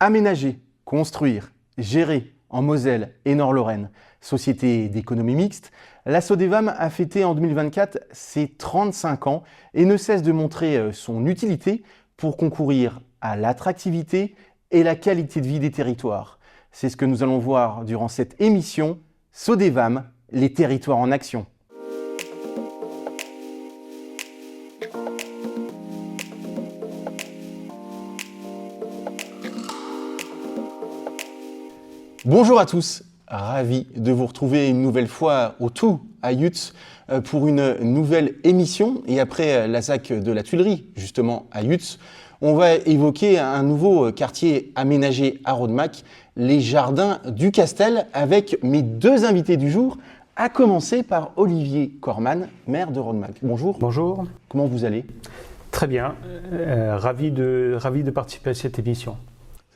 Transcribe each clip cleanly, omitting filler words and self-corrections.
Aménager, construire, gérer en Moselle et Nord-Lorraine, société d'économie mixte, la Sodevam a fêté en 2024 ses 35 ans et ne cesse de montrer son utilité pour concourir à l'attractivité et la qualité de vie des territoires. C'est ce que nous allons voir durant cette émission Sodevam, les territoires en action. Bonjour à tous, ravi de vous retrouver une nouvelle fois au tout à Yutz pour une nouvelle émission. Et après la ZAC de la Tuilerie, justement à Yutz, on va évoquer un nouveau quartier aménagé à Rodemack, les Jardins du Castel, avec mes deux invités du jour, à commencer par Olivier Corman, maire de Rodemack. Bonjour. Bonjour. Comment vous allez ? Très bien, ravi de participer à cette émission.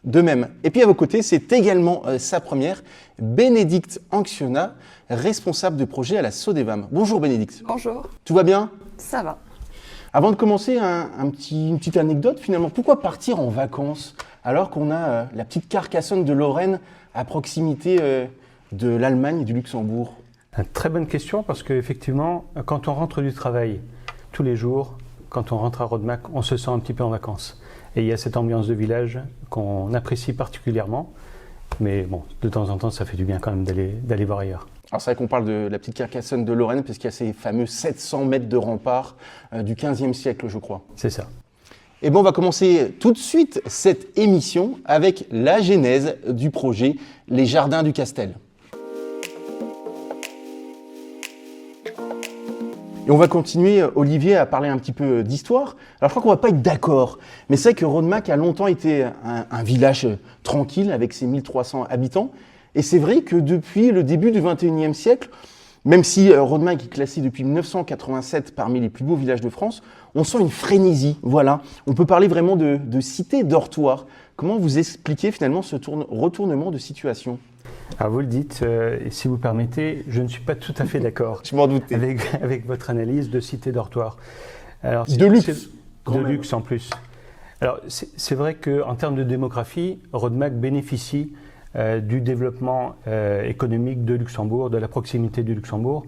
De même. Et puis à vos côtés, c'est également sa première, Bénédicte Anxiona, responsable de projet à la Sodevam. Bonjour Bénédicte. Bonjour. Tout va bien ? Ça va. Avant de commencer, une petite anecdote finalement. Pourquoi partir en vacances alors qu'on a la petite Carcassonne de Lorraine à proximité de l'Allemagne et du Luxembourg ? Très bonne question, parce qu'effectivement, quand on rentre du travail tous les jours, quand on rentre à Rodemack, on se sent un petit peu en vacances. Et il y a cette ambiance de village qu'on apprécie particulièrement. Mais bon, de temps en temps, ça fait du bien quand même d'aller voir ailleurs. Alors c'est vrai qu'on parle de la petite Carcassonne de Lorraine, parce qu'il y a ces fameux 700 mètres de remparts du XVe siècle, je crois. C'est ça. Et bon, on va commencer tout de suite cette émission avec la genèse du projet Les Jardins du Castel. Et on va continuer, Olivier, à parler un petit peu d'histoire. Alors je crois qu'on va pas être d'accord, mais c'est vrai que Rodemack a longtemps été un village tranquille avec ses 1300 habitants. Et c'est vrai que depuis le début du XXIe siècle, même si Rodemack est classé depuis 1987 parmi les plus beaux villages de France, on sent une frénésie. Voilà, on peut parler vraiment de cité dortoir. Comment vous expliquez finalement ce retournement de situation ? Alors vous le dites, si vous permettez, je ne suis pas tout à fait d'accord. Je m'en doutais. Avec votre analyse de cité dortoir. Alors, de luxe. De luxe en plus. Alors c'est vrai qu'en termes de démographie, Rodemack bénéficie du développement économique de Luxembourg, de la proximité du Luxembourg.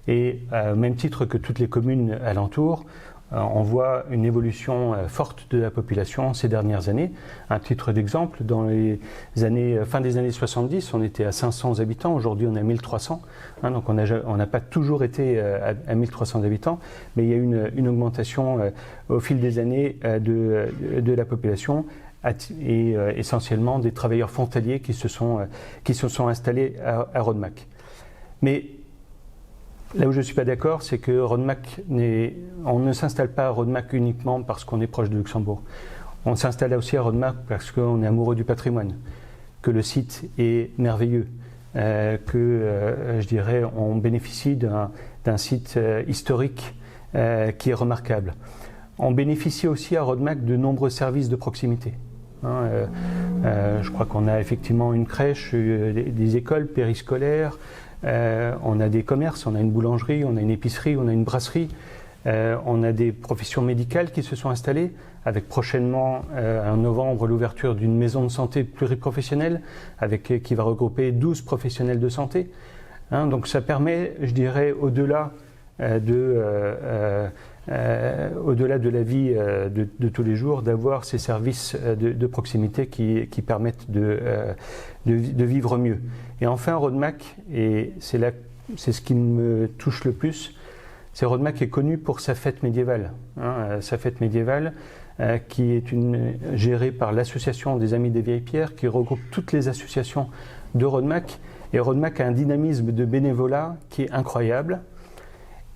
Et au même titre que toutes les communes alentours, on voit une évolution forte de la population ces dernières années. Un titre d'exemple, dans les fin des années 70, on était à 500 habitants, aujourd'hui on est à 1300. Donc on n'a pas toujours été à 1300 habitants, mais il y a eu une augmentation au fil des années de la population, et essentiellement des travailleurs frontaliers qui se sont installés à Rodemack. Mais là où je ne suis pas d'accord, c'est que on ne s'installe pas à Rodemack uniquement parce qu'on est proche de Luxembourg. On s'installe aussi à Rodemack parce qu'on est amoureux du patrimoine, que le site est merveilleux, je dirais, on bénéficie d'un site historique qui est remarquable. On bénéficie aussi à Rodemack de nombreux services de proximité. Je crois qu'on a effectivement une crèche, des écoles périscolaires, on a des commerces, on a une boulangerie, on a une épicerie, on a une brasserie, on a des professions médicales qui se sont installées, avec prochainement en novembre l'ouverture d'une maison de santé pluriprofessionnelle qui va regrouper 12 professionnels de santé. Donc ça permet, je dirais, au-delà de la vie de tous les jours, d'avoir ces services de proximité qui permettent de vivre mieux. Et enfin, Rodemack, et c'est ce qui me touche le plus, c'est Rodemack est connu pour sa fête médiévale. Sa fête médiévale qui est gérée par l'association des Amis des Vieilles Pierres, qui regroupe toutes les associations de Rodemack. Et Rodemack a un dynamisme de bénévolat qui est incroyable.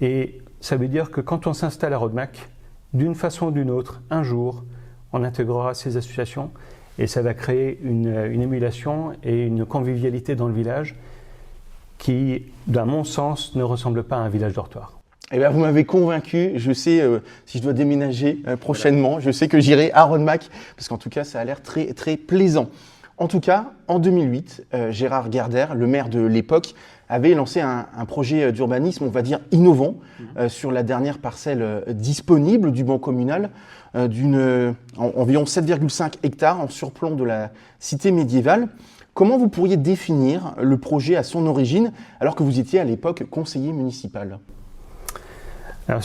Et ça veut dire que quand on s'installe à Rodemack, d'une façon ou d'une autre, un jour, on intégrera ces associations et ça va créer une émulation et une convivialité dans le village qui, à mon sens, ne ressemble pas à un village dortoir. Eh bien, vous m'avez convaincu. Je sais, si je dois déménager prochainement, je sais que j'irai à Rodemack, parce qu'en tout cas, ça a l'air très, très plaisant. En tout cas, en 2008, Gérard Gerder, le maire de l'époque, avait lancé un projet d'urbanisme, on va dire, innovant, sur la dernière parcelle disponible du ban communal, environ 7,5 hectares en surplomb de la cité médiévale. Comment vous pourriez définir le projet à son origine, alors que vous étiez à l'époque conseiller municipal? Alors,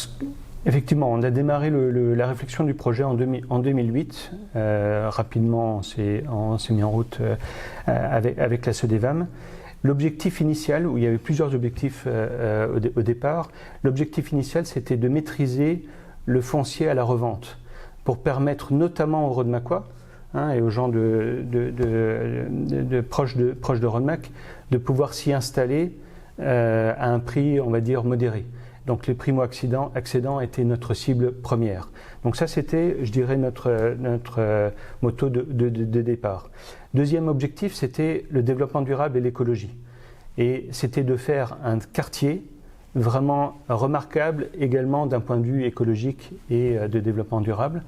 effectivement, on a démarré la réflexion du projet en 2008. Rapidement, on s'est mis en route avec la SODEVAM. L'objectif initial, où il y avait plusieurs objectifs au départ, l'objectif initial, c'était de maîtriser le foncier à la revente pour permettre notamment aux Rodemacois et aux gens proches de Rodemack de pouvoir s'y installer à un prix, on va dire, modéré. Donc les primo-accédants étaient notre cible première. Donc ça, c'était, je dirais, notre motto de départ. Deuxième objectif, c'était le développement durable et l'écologie. Et c'était de faire un quartier vraiment remarquable également d'un point de vue écologique et de développement durable,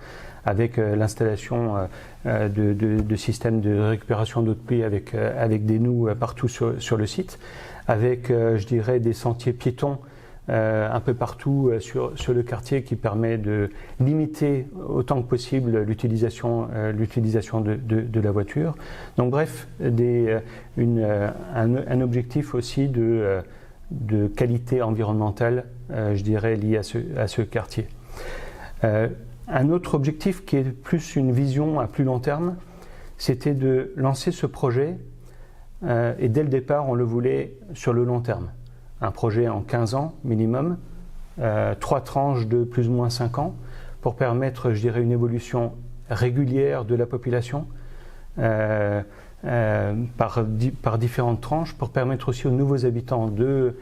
avec l'installation de systèmes de récupération d'eau de pluie avec des noues partout sur le site, avec, je dirais, des sentiers piétons un peu partout sur le quartier qui permet de limiter autant que possible l'utilisation de la voiture. Donc bref, un objectif aussi de qualité environnementale, je dirais, lié à ce quartier. Un autre objectif qui est plus une vision à plus long terme, c'était de lancer ce projet et dès le départ, on le voulait sur le long terme. Un projet en 15 ans minimum, 3 tranches de plus ou moins 5 ans, pour permettre, je dirais, une évolution régulière de la population par différentes tranches, pour permettre aussi aux nouveaux habitants de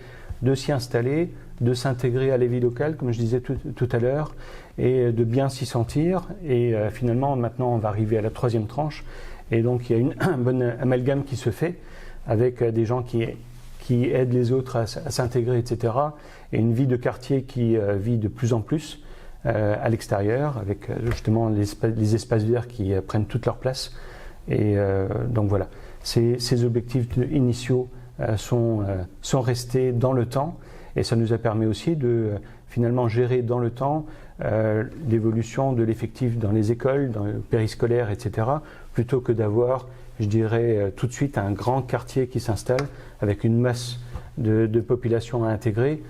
s'y installer, de s'intégrer à la vie locale, comme je disais tout à l'heure, et de bien s'y sentir. Et finalement, maintenant, on va arriver à la 3e tranche. Et donc, il y a un bon amalgame qui se fait avec des gens qui aident les autres à s'intégrer, etc. Et une vie de quartier qui vit de plus en plus à l'extérieur, avec justement les espaces verts qui prennent toute leur place. Et donc voilà, ces objectifs initiaux sont restés dans le temps, et ça nous a permis aussi de finalement gérer dans le temps l'évolution de l'effectif dans les écoles, dans le périscolaire, etc., plutôt que d'avoir, je dirais, tout de suite un grand quartier qui s'installe avec une masse de population à intégrer,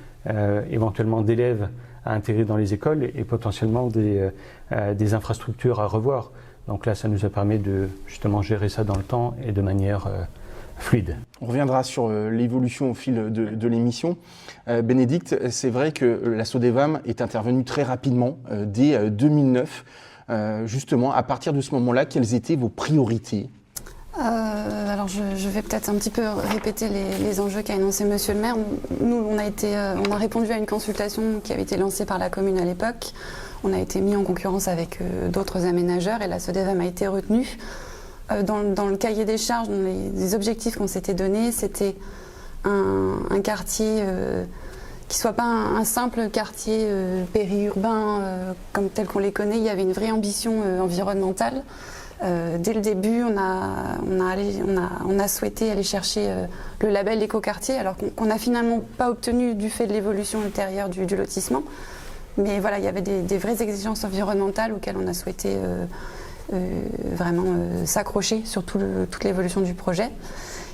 éventuellement d'élèves à intégrer dans les écoles et potentiellement des infrastructures à revoir. Donc là, ça nous a permis de justement gérer ça dans le temps et de manière fluide. On reviendra sur l'évolution au fil de l'émission. Bénédicte, c'est vrai que la SODEVAM est intervenue très rapidement, dès 2009. Justement, à partir de ce moment-là, quelles étaient vos priorités ? Alors je vais peut-être un petit peu répéter les enjeux qu'a énoncé Monsieur le maire. Nous, on a répondu à une consultation qui avait été lancée par la commune à l'époque. On a été mis en concurrence avec d'autres aménageurs et la SODEVAM a été retenue. Dans le cahier des charges, dans les objectifs qu'on s'était donnés, c'était un quartier qui ne soit pas un simple quartier périurbain tel qu'on les connaît. Il y avait une vraie ambition environnementale. Dès le début, on a souhaité aller chercher le label écoquartier, alors qu'on n'a finalement pas obtenu du fait de l'évolution ultérieure du lotissement. Mais voilà, il y avait des vraies exigences environnementales auxquelles on a souhaité vraiment s'accrocher sur toute l'évolution du projet.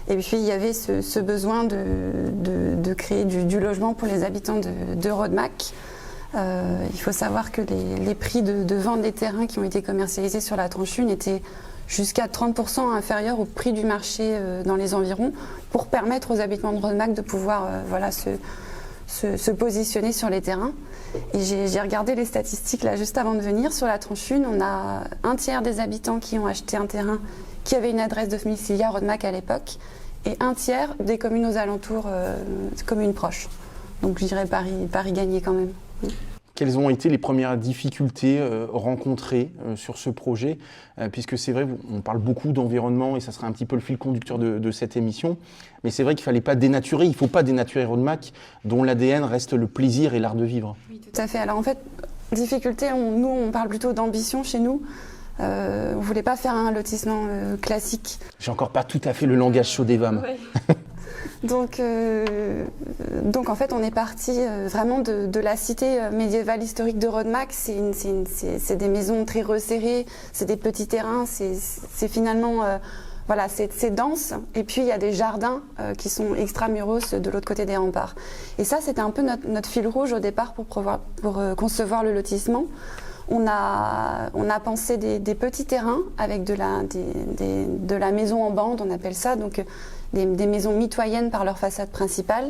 Et puis il y avait ce besoin de créer du logement pour les habitants de Rodemack. Il faut savoir que les prix de vente des terrains qui ont été commercialisés sur la tranche 1 étaient jusqu'à 30% inférieurs au prix du marché dans les environs, pour permettre aux habitants de Rodemack de pouvoir se positionner sur les terrains. Et j'ai regardé les statistiques là juste avant de venir. Sur la tranche 1, on a un tiers des habitants qui ont acheté un terrain qui avait une adresse de domicile à Rodemack à l'époque, et un tiers des communes aux alentours, communes proches. Donc je dirais Paris gagné quand même. Quelles ont été les premières difficultés rencontrées sur ce projet, puisque c'est vrai, on parle beaucoup d'environnement et ça sera un petit peu le fil conducteur de cette émission, mais c'est vrai qu'il ne fallait pas dénaturer, il ne faut pas dénaturer Rodemack, dont l'ADN reste le plaisir et l'art de vivre. Oui, tout à fait. Alors en fait, difficulté, nous on parle plutôt d'ambition chez nous. On ne voulait pas faire un lotissement classique. J'ai encore pas tout à fait le langage chaud des VAM. Oui. Donc en fait, on est parti vraiment de la cité médiévale historique de Rodemack. C'est des maisons très resserrées, c'est des petits terrains, c'est finalement... Voilà, c'est dense, et puis il y a des jardins qui sont extramuros de l'autre côté des remparts. Et ça, c'était un peu notre fil rouge au départ pour concevoir le lotissement. On a pensé des petits terrains avec de la maison en bande, on appelle ça, donc des maisons mitoyennes par leur façade principale,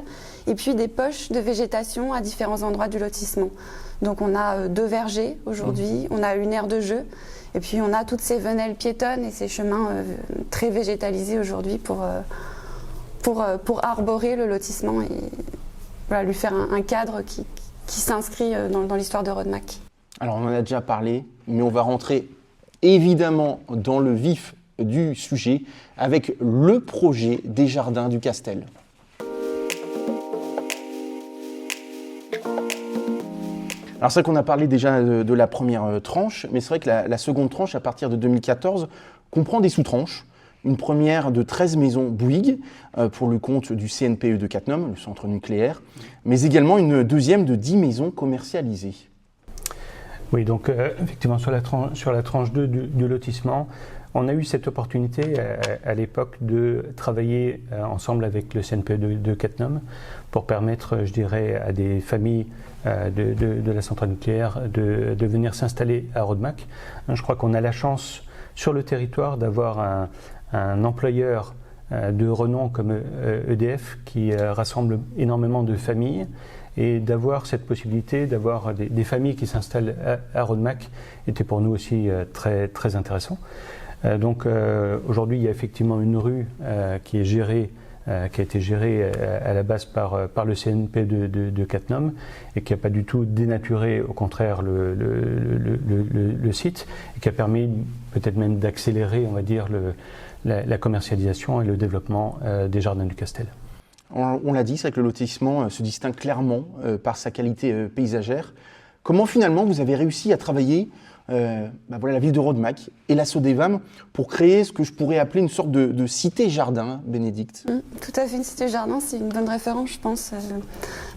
et puis des poches de végétation à différents endroits du lotissement. Donc on a 2 vergers aujourd'hui, on a une aire de jeu, et puis on a toutes ces venelles piétonnes et ces chemins très végétalisés aujourd'hui pour arborer le lotissement et voilà, lui faire un cadre qui s'inscrit dans l'histoire de Rodemack. Alors on en a déjà parlé, mais on va rentrer évidemment dans le vif du sujet avec le projet des jardins du Castel. Alors c'est vrai qu'on a parlé déjà de la première tranche, mais c'est vrai que la seconde tranche, à partir de 2014, comprend des sous-tranches. Une première de 13 maisons Bouygues pour le compte du CNPE de Cattenom, le centre nucléaire, mais également une deuxième de 10 maisons commercialisées. Oui, donc effectivement sur la tranche 2 du lotissement, on a eu cette opportunité à l'époque de travailler ensemble avec le CNPE de Cattenom pour permettre, je dirais, à des familles de la centrale nucléaire de venir s'installer à Rodemack. Je crois qu'on a la chance sur le territoire d'avoir un employeur de renom comme EDF qui rassemble énormément de familles et d'avoir cette possibilité d'avoir des familles qui s'installent à Rodemack était pour nous aussi très, très intéressant. Donc aujourd'hui, il y a effectivement une rue qui est gérée, qui a été gérée à la base par le CNP de Cattenom et qui n'a pas du tout dénaturé, au contraire, le site et qui a permis peut-être même d'accélérer, on va dire, la commercialisation et le développement des jardins du Castel. On l'a dit, c'est vrai que le lotissement se distingue clairement par sa qualité paysagère. Comment finalement vous avez réussi à travailler la ville de Rodemack et la Sodévam pour créer ce que je pourrais appeler une sorte de cité-jardin, Bénédicte? Tout à fait, une cité-jardin, c'est une bonne référence, je pense,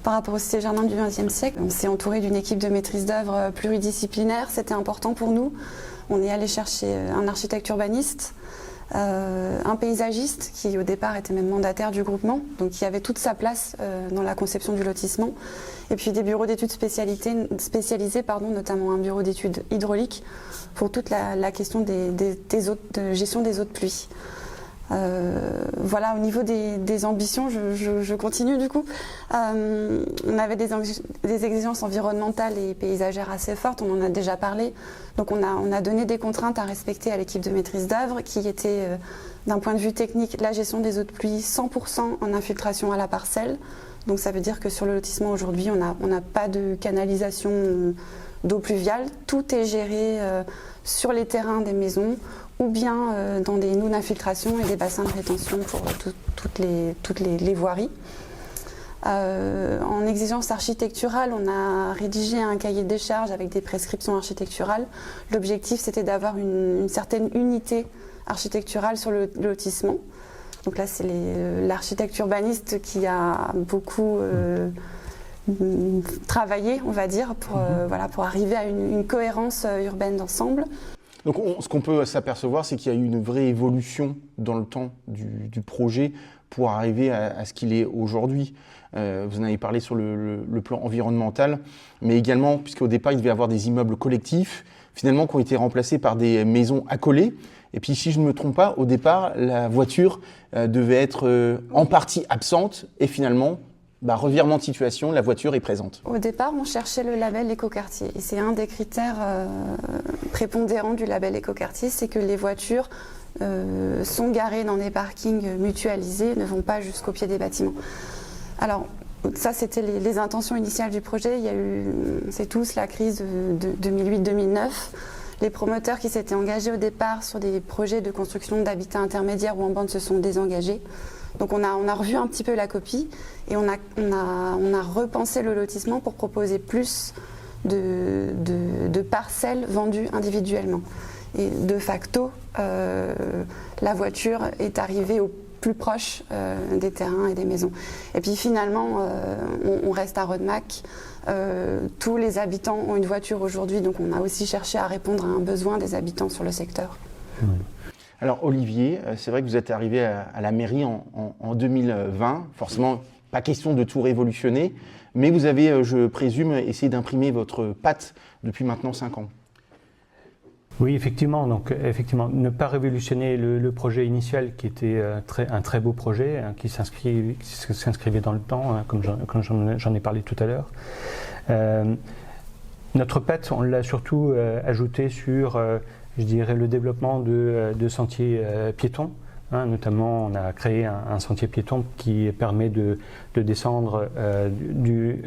par rapport aux cités-jardins du XXe siècle. On s'est entouré d'une équipe de maîtrise d'œuvre pluridisciplinaire, c'était important pour nous. On est allé chercher un architecte urbaniste, un paysagiste qui au départ était même mandataire du groupement, donc qui avait toute sa place dans la conception du lotissement, et puis des bureaux d'études spécialisés, notamment un bureau d'études hydrauliques pour toute la question de gestion des eaux de pluie. Voilà, au niveau des ambitions, je continue du coup. On avait des exigences environnementales et paysagères assez fortes, on en a déjà parlé. Donc on a donné des contraintes à respecter à l'équipe de maîtrise d'œuvre qui était, d'un point de vue technique, la gestion des eaux de pluie 100% en infiltration à la parcelle. Donc ça veut dire que sur le lotissement aujourd'hui, on n'a pas de canalisation d'eau pluviale. Tout est géré sur les terrains des maisons ou bien dans des noues d'infiltration et des bassins de rétention pour toutes les voiries. En exigence architecturale, on a rédigé un cahier des charges avec des prescriptions architecturales. L'objectif, c'était d'avoir une certaine unité architecturale sur le lotissement. Donc là, c'est l'architecte urbaniste qui a beaucoup travaillé, on va dire, pour arriver à une cohérence urbaine d'ensemble. Donc ce qu'on peut s'apercevoir, c'est qu'il y a eu une vraie évolution dans le temps du projet pour arriver à ce qu'il est aujourd'hui. Vous en avez parlé sur le plan environnemental, mais également, puisqu'au départ, il devait y avoir des immeubles collectifs, finalement, qui ont été remplacés par des maisons accolées. Et puis, si je ne me trompe pas, au départ, la voiture devait être en partie absente, et finalement, revirement de situation, la voiture est présente. Au départ, on cherchait le label écoquartier. Et c'est un des critères prépondérants du label écoquartier, c'est que les voitures sont garées dans des parkings mutualisés, ne vont pas jusqu'au pied des bâtiments. Alors, ça, c'était les intentions initiales du projet. Il y a eu, on sait tous, la crise de 2008-2009. Les promoteurs qui s'étaient engagés au départ sur des projets de construction d'habitats intermédiaires ou en bande se sont désengagés. Donc on a revu un petit peu la copie et on a repensé le lotissement pour proposer plus de parcelles vendues individuellement. Et de facto, la voiture est arrivée au plus proche des terrains et des maisons. Et puis finalement, on reste à Rodemack. Tous les habitants ont une voiture aujourd'hui, donc on a aussi cherché à répondre à un besoin des habitants sur le secteur. Alors Olivier, c'est vrai que vous êtes arrivé à la mairie en 2020, forcément pas question de tout révolutionner, mais vous avez, je présume, essayé d'imprimer votre patte depuis maintenant 5 ans. Oui, effectivement. Donc, effectivement, ne pas révolutionner le projet initial, qui était un très beau projet, hein, qui s'inscrivait dans le temps, hein, comme j'en ai parlé tout à l'heure. Notre patte, on l'a surtout ajouté sur, je dirais, le développement de sentiers piétons. Hein, notamment, on a créé un sentier piéton qui permet de descendre du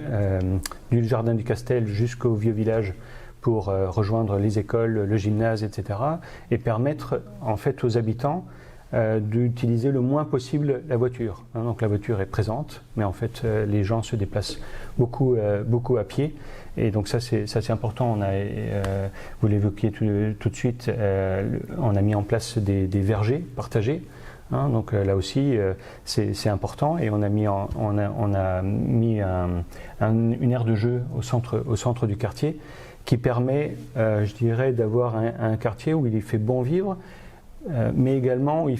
jardin du Castel jusqu'au vieux village pour rejoindre les écoles, le gymnase, etc. et permettre en fait aux habitants d'utiliser le moins possible la voiture. Hein, donc la voiture est présente, mais en fait les gens se déplacent beaucoup à pied. Et donc ça c'est important. Vous l'évoquiez tout de suite, on a mis en place des vergers partagés. Hein, donc là aussi c'est important, et on a mis une aire de jeu au centre du quartier, qui permet, je dirais, d'avoir un quartier où il fait bon vivre, mais également où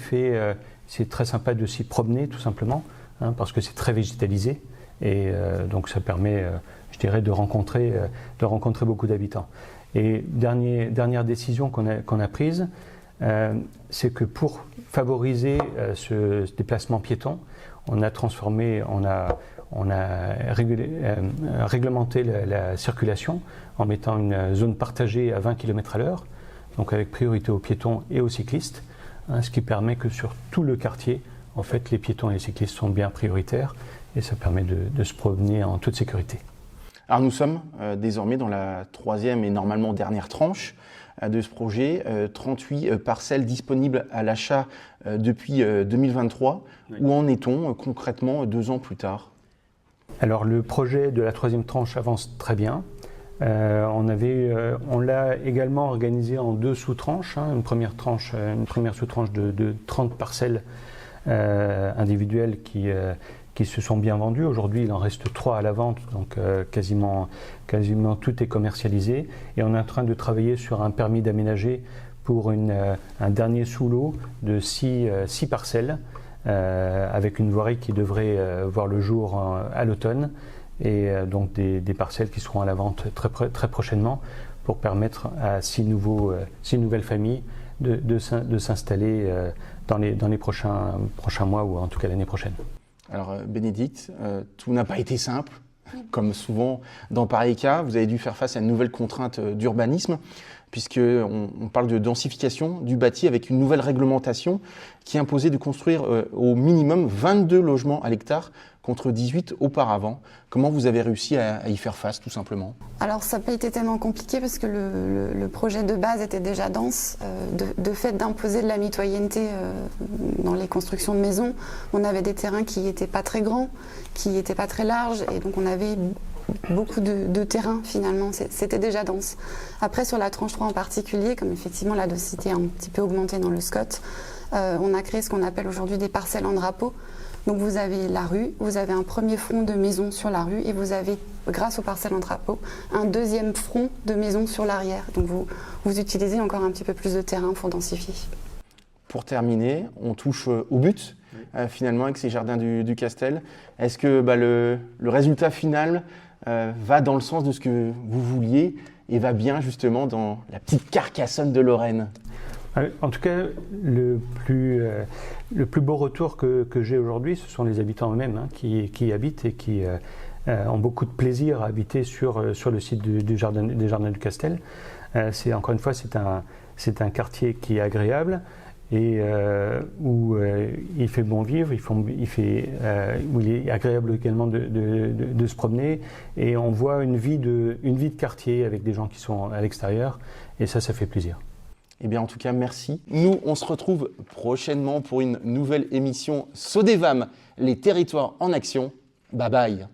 c'est très sympa de s'y promener tout simplement, hein, parce que c'est très végétalisé, et donc ça permet, je dirais, de rencontrer beaucoup d'habitants. Et dernière décision qu'on a prise, c'est que pour favoriser ce déplacement piéton, on a réglementé la circulation en mettant une zone partagée à 20 km/h, donc avec priorité aux piétons et aux cyclistes, hein, ce qui permet que sur tout le quartier, en fait, les piétons et les cyclistes sont bien prioritaires, et ça permet de se promener en toute sécurité. Alors nous sommes désormais dans la 3e et normalement dernière tranche de ce projet, 38 parcelles disponibles à l'achat depuis 2023. Oui. Où en est-on concrètement 2 ans plus tard ? Alors le projet de la 3e tranche avance très bien. On l'a également organisé en 2 sous-tranches, hein, une première sous-tranche de 30 parcelles individuelles qui se sont bien vendues. Aujourd'hui, il en reste 3 à la vente, donc quasiment tout est commercialisé. Et on est en train de travailler sur un permis d'aménager pour un dernier sous-lot de 6 parcelles, avec une voirie qui devrait voir le jour à l'automne, et donc des parcelles qui seront à la vente très prochainement, pour permettre à 6 nouvelles familles de s'installer dans les prochains mois, ou en tout cas l'année prochaine. Alors Bénédicte, tout n'a pas été simple, comme souvent dans pareil cas. Vous avez dû faire face à une nouvelle contrainte d'urbanisme, puisqu'on parle de densification du bâti avec une nouvelle réglementation qui imposait de construire au minimum 22 logements à l'hectare contre 18 auparavant. Comment vous avez réussi à y faire face, tout simplement ? Alors ça n'a pas été tellement compliqué, parce que le projet de base était déjà dense. De fait d'imposer de la mitoyenneté dans les constructions de maisons, on avait des terrains qui n'étaient pas très grands, qui n'étaient pas très larges, et donc on avait beaucoup de terrain finalement, c'était déjà dense. Après, sur la tranche 3 en particulier, comme effectivement la densité a un petit peu augmenté dans le SCOT, on a créé ce qu'on appelle aujourd'hui des parcelles en drapeau. Donc vous avez la rue, vous avez un premier front de maisons sur la rue, et vous avez, grâce aux parcelles en drapeau, un deuxième front de maisons sur l'arrière. Donc vous utilisez encore un petit peu plus de terrain pour densifier. Pour terminer, on touche au but, finalement, avec ces jardins du Castel. Est-ce que le résultat final va dans le sens de ce que vous vouliez, et va bien justement dans la petite Carcassonne de Lorraine ? En tout cas, le plus beau retour que j'ai aujourd'hui, ce sont les habitants eux-mêmes, hein, qui y habitent et qui ont beaucoup de plaisir à habiter sur le site des jardins du Castel. Encore une fois, c'est un quartier qui est agréable, et où il fait bon vivre, où il est agréable également de se promener, et on voit une vie de quartier avec des gens qui sont à l'extérieur, et ça fait plaisir. Eh bien, en tout cas, merci. Nous, on se retrouve prochainement pour une nouvelle émission SODEVAM, les territoires en action. Bye bye.